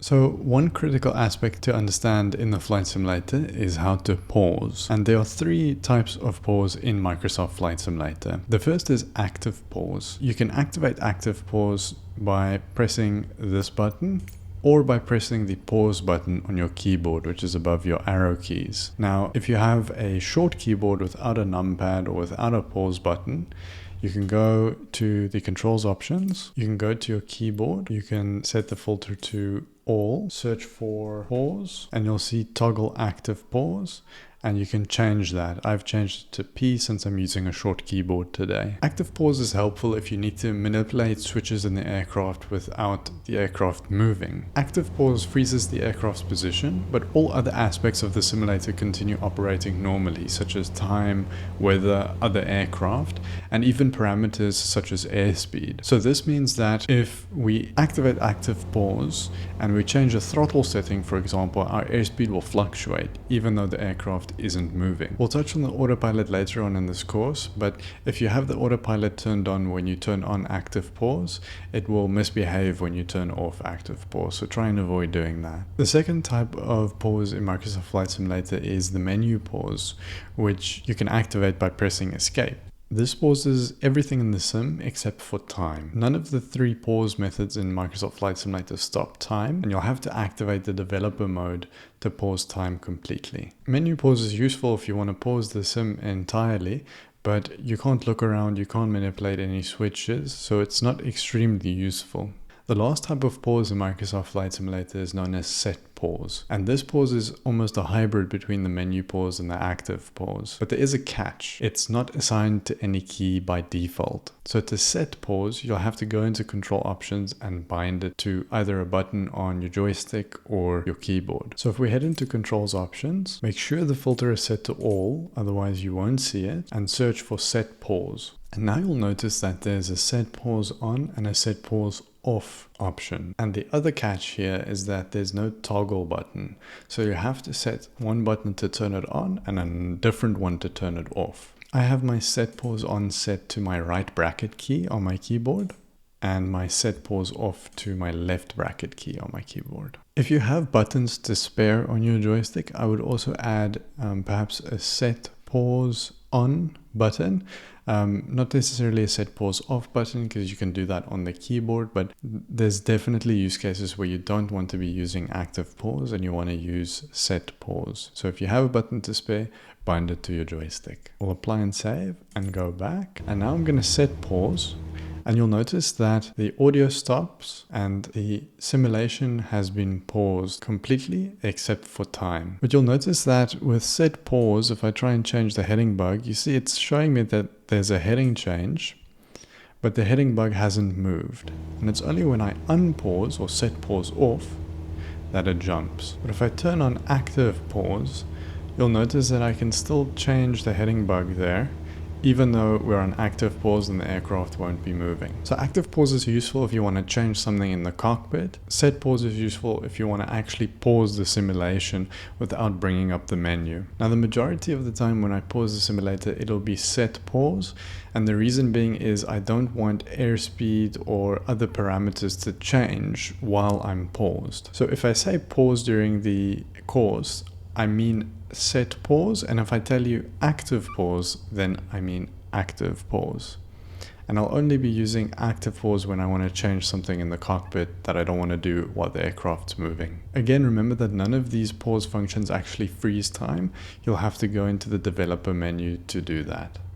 So one critical aspect to understand in the flight simulator is how to pause. And there are three types of pause in Microsoft Flight Simulator. The first is active pause. You can activate active pause by pressing this button or by pressing the pause button on your keyboard, which is above your arrow keys. Now, if you have a short keyboard without a numpad or without a pause button, you can go to the controls options, you can go to your keyboard, you can set the filter to all, search for pause, and you'll see toggle active pause, and you can change that. I've changed it to P since I'm using a short keyboard today. Active pause is helpful if you need to manipulate switches in the aircraft without the aircraft moving. Active pause freezes the aircraft's position, but all other aspects of the simulator continue operating normally, such as time, weather, other aircraft, and even parameters such as airspeed. So this means that if we activate active pause and we change the throttle setting, for example, our airspeed will fluctuate even though the aircraft isn't moving. We'll touch on the autopilot later on in this course, but if you have the autopilot turned on when you turn on active pause, it will misbehave when you turn off active pause, so try and avoid doing that. The second type of pause in Microsoft Flight Simulator is the menu pause, which you can activate by pressing escape. This pauses everything in the sim except for time. None of the three pause methods in Microsoft Flight Simulator stop time, and you'll have to activate the developer mode to pause time completely. Menu pause is useful if you want to pause the sim entirely, but you can't look around, you can't manipulate any switches, so it's not extremely useful. The last type of pause in Microsoft Flight Simulator is known as set pause. And this pause is almost a hybrid between the menu pause and the active pause. But there is a catch. It's not assigned to any key by default. So to set pause, you'll have to go into control options and bind it to either a button on your joystick or your keyboard. So if we head into controls options, make sure the filter is set to all, otherwise you won't see it, and search for set pause. And now you'll notice that there's a set pause on and a set pause off option. And the other catch here is that there's no toggle button. So you have to set one button to turn it on and a different one to turn it off. I have my set pause on set to my right bracket key on my keyboard and my set pause off to my left bracket key on my keyboard. If you have buttons to spare on your joystick, I would also add perhaps a set pause on button. Not necessarily a set pause off button because you can do that on the keyboard, but there's definitely use cases where you don't want to be using active pause and you want to use set pause. So if you have a button to spare, bind it to your joystick. We'll apply and save and go back. And now I'm going to set pause. And you'll notice that the audio stops and the simulation has been paused completely except for time. But you'll notice that with set pause, if I try and change the heading bug, you see it's showing me that there's a heading change, but the heading bug hasn't moved. And it's only when I unpause or set pause off that it jumps. But if I turn on active pause, you'll notice that I can still change the heading bug there, even though we're on active pause and the aircraft won't be moving. So active pause is useful if you want to change something in the cockpit. Set pause is useful if you want to actually pause the simulation without bringing up the menu. Now the majority of the time when I pause the simulator, it'll be set pause. And the reason being is I don't want airspeed or other parameters to change while I'm paused. So if I say pause during the course, I mean set pause, and if I tell you active pause, then I mean active pause. And I'll only be using active pause when I want to change something in the cockpit that I don't want to do while the aircraft's moving. Again, remember that none of these pause functions actually freeze time. You'll have to go into the developer menu to do that.